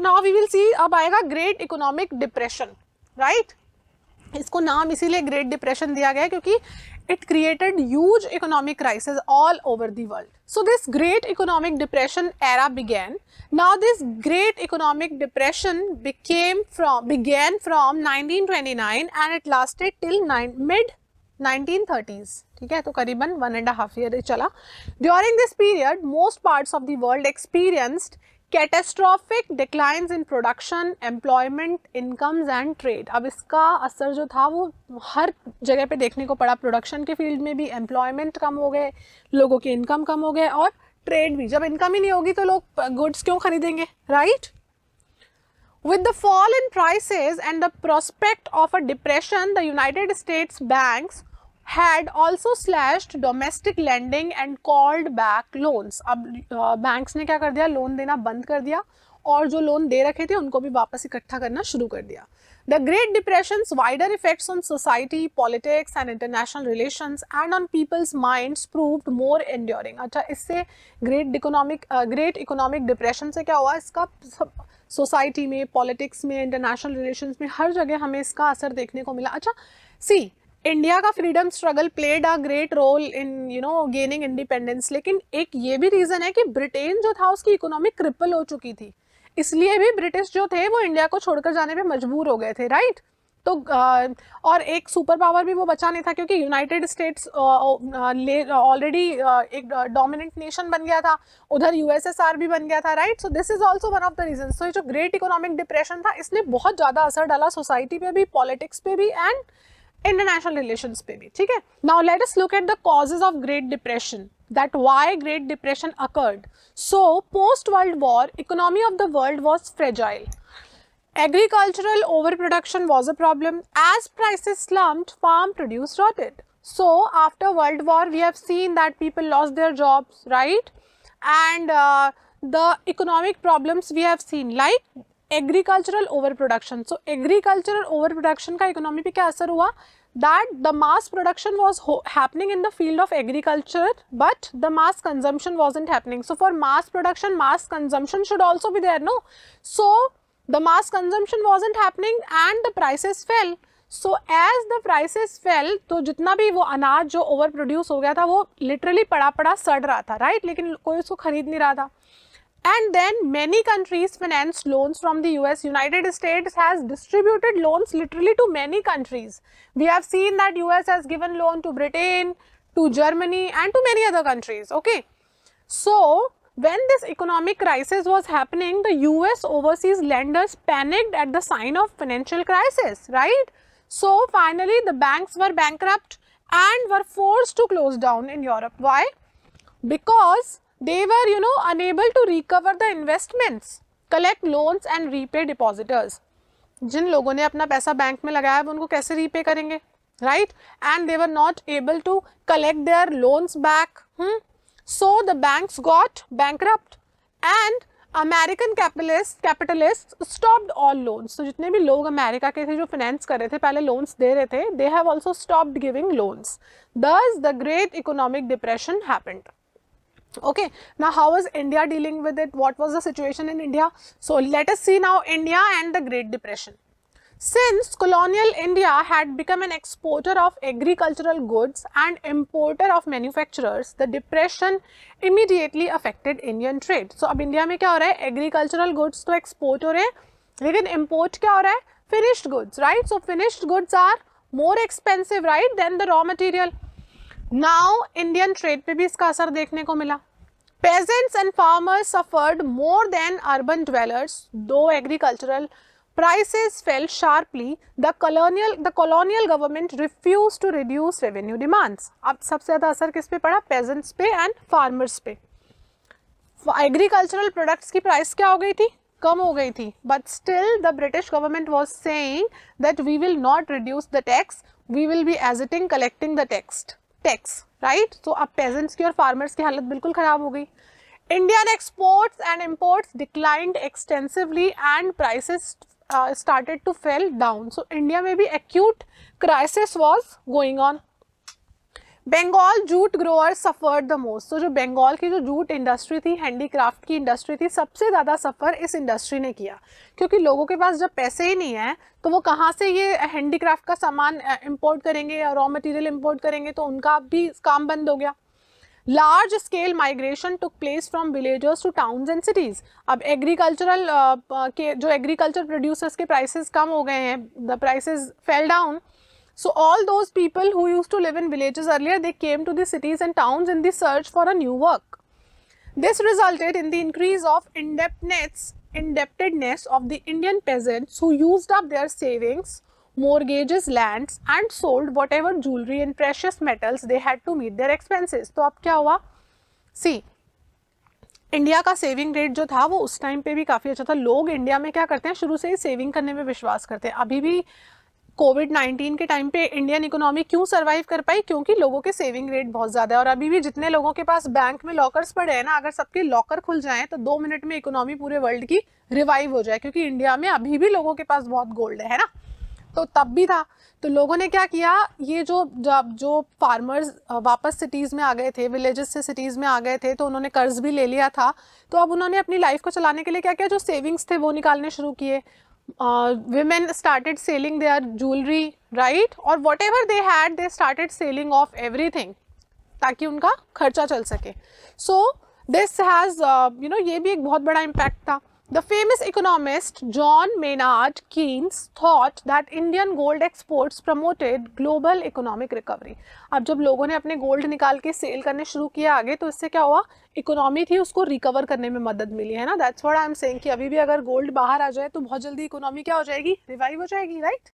Now we will see, अब आएगा great economic depression, right. इसको नाम इसीलिए ग्रेट डिप्रेशन दिया गया क्योंकि it created huge economic crisis all over the world. So this great economic depression era began. Now this great economic depression began from 1929 and it lasted till mid 1930s. ठीक है, तो करीबन 1.5 year चला. During this period, most parts of the world experienced catastrophic declines in production, employment, incomes and trade. अब इसका असर जो था वो हर जगह पे देखने को पड़ा. प्रोडक्शन के फील्ड में भी एम्प्लॉयमेंट कम हो गए, लोगों के इनकम कम हो गए, और ट्रेड भी. जब इनकम ही नहीं होगी तो लोग गुड्स क्यों खरीदेंगे, right. With the fall in prices and the prospect of a depression, the United States banks had also slashed domestic lending and called back loans. अब बैंक्स ने क्या कर दिया, लोन देना बंद कर दिया और जो लोन दे रखे थे उनको भी वापस इकट्ठा करना शुरू कर दिया. The Great Depression's wider effects on society, politics and international relations and on people's minds proved more enduring. अच्छा, इससे ग्रेट इकोनॉमिक डिप्रेशन से क्या हुआ, इसका सोसाइटी में, पॉलिटिक्स में, इंटरनेशनल रिलेशंस में हर जगह हमें इसका असर देखने को मिला. अच्छा, सी, इंडिया का freedom struggle played a great role in gaining independence, लेकिन एक ये भी रीजन है कि ब्रिटेन जो था उसकी इकोनॉमी क्रिपल हो चुकी थी, इसलिए भी ब्रिटिश जो थे वो इंडिया को छोड़कर जाने पे मजबूर हो गए थे, राइट. तो और एक सुपर पावर भी वो बचा नहीं था क्योंकि यूनाइटेड स्टेट्स ऑलरेडी एक डोमिनेंट नेशन बन गया था, उधर यूएसएसआर भी बन गया था, right. So this is also one of the reason. So ये जो ग्रेट इकोनॉमिक डिप्रेशन था इसने बहुत ज़्यादा असर डाला सोसाइटी पे भी, पॉलिटिक्स पे भी एंड इंटरनेशनल रिलेशंस पे भी. ठीक है, now let us look at the causes of great depression, that why Great Depression occurred. So post World War, economy of the world was fragile. Agricultural overproduction was a problem. As prices slumped, farm produce rotted. So after World War, we have seen that people lost their jobs, right? And the economic problems we have seen, like agricultural overproduction. So agricultural overproduction का economy पे क्या असर हुआ? That the mass production was happening in the field of agriculture, but the mass consumption wasn't happening. So for mass production, mass consumption should also be there, no? So the mass consumption wasn't happening and the prices fell. So as the prices fell, तो जितना भी वो अनाज जो over produce हो गया था वो लिटरली पड़ा पड़ा सड़ रहा था, राइट, लेकिन कोई उसको खरीद नहीं रहा था. And then many countries financed loans from the US. United States has distributed loans literally to many countries. We have seen that US has given loan to Britain, to Germany and to many other countries, okay. So when this economic crisis was happening, the US overseas lenders panicked at the sign of financial crisis, right. So finally the banks were bankrupt and were forced to close down in Europe. Why? Because they were unable to recover the investments, collect loans and repay depositors. जिन लोगों ने अपना पैसा bank में लगाया है वो उनको कैसे रीपे करेंगे, right? And they were not able to collect their loans back. So the banks got bankrupt and American capitalists stopped all loans. तो जितने भी लोग अमेरिका के थे जो फाइनेंस कर रहे थे, पहले लोन्स दे रहे थे, they have also stopped giving loans. Thus the Great Economic Depression happened. Okay, now how was India dealing with it? What was the situation in India? So let us see now India and the Great Depression. Since colonial India had become an exporter of agricultural goods and importer of manufacturers, the depression immediately affected Indian trade. So अब India में क्या हो रहा है, agricultural goods तो export हो रहे हैं, लेकिन import क्या हो रहा है, finished goods, right? So finished goods are more expensive, right, than the raw material. Now Indian trade पे भी इसका असर देखने को मिला. Peasants and farmers suffered more than urban dwellers. Though agricultural prices fell sharply, the colonial government refused to reduce revenue demands. अब सबसे ज़्यादा असर किस पे पड़ा, peasants पे and farmers पे. Agricultural products की price क्या हो गई थी, कम हो गई थी, but still the British government was saying that we will not reduce the tax, we will be asserting collecting the tax, right? So अब peasants की और farmers की हालत बिल्कुल खराब हो गई. Indian exports and imports declined extensively and prices started to fall down. So India में भी acute crisis was going on. Bengal jute grower suffered the most. तो जो बंगाल की जो जूट इंडस्ट्री थी, हैंडीक्राफ्ट की इंडस्ट्री थी, सबसे ज़्यादा सफ़र इस इंडस्ट्री ने किया, क्योंकि लोगों के पास जब पैसे ही नहीं है तो वो कहाँ से ये हैंडीक्राफ्ट का सामान इंपोर्ट करेंगे या रॉ मटेरियल इंपोर्ट करेंगे, तो उनका भी काम बंद हो गया। Large scale migration took place from villagers two towns and cities. अब एग्रीकल्चरल के जो एग्रीकल्चर प्रोड्यूसर्स के प्राइसेस कम हो गए हैं, the prices fell down. So all those people who used to live in villages earlier, they came to the cities and towns in the search for a new work. This resulted in the increase of indebtedness of the Indian peasants who used up their savings, mortgages, lands and sold whatever jewelry and precious metals they had to meet their expenses. तो अब क्या हुआ? See, India का saving rate जो था वो उस time पे भी काफ़ी अच्छा था. लोग इंडिया में क्या करते हैं, शुरू से ही सेविंग करने में विश्वास करते हैं. अभी भी कोविड-19 के टाइम पे इंडियन इकोनॉमी क्यों सर्वाइव कर पाई? क्योंकि लोगों के सेविंग रेट बहुत ज़्यादा है. और अभी भी जितने लोगों के पास बैंक में लॉकर्स पड़े हैं ना, अगर सबके लॉकर खुल जाएं तो 2 मिनट में इकोनॉमी पूरे वर्ल्ड की रिवाइव हो जाए, क्योंकि इंडिया में अभी भी लोगों के पास बहुत गोल्ड है ना. तो तब भी था. तो लोगों ने क्या किया, ये जो फार्मर्स वापस सिटीज़ में आ गए थे, विलेजेस से सिटीज़ में आ गए थे, तो उन्होंने कर्ज भी ले लिया था. तो अब उन्होंने अपनी लाइफ को चलाने के लिए क्या किया, जो सेविंग्स थे वो निकालने शुरू किए. Women started selling their jewelry, right? और whatever they had, they started selling off everything, ताकि उनका खर्चा चल सके. So this has, ये भी एक बहुत बड़ा impact था. The famous economist John Maynard Keynes thought that Indian gold exports promoted global economic recovery. अब जब लोगों ने अपने गोल्ड निकाल के सेल करने शुरू किया आगे, तो इससे क्या हुआ, इकोनॉमी थी उसको रिकवर करने में मदद मिली, है ना. That's what I am saying कि अभी भी अगर गोल्ड बाहर आ जाए तो बहुत जल्दी इकोनॉमी क्या हो जाएगी, रिवाइव हो जाएगी, राइट.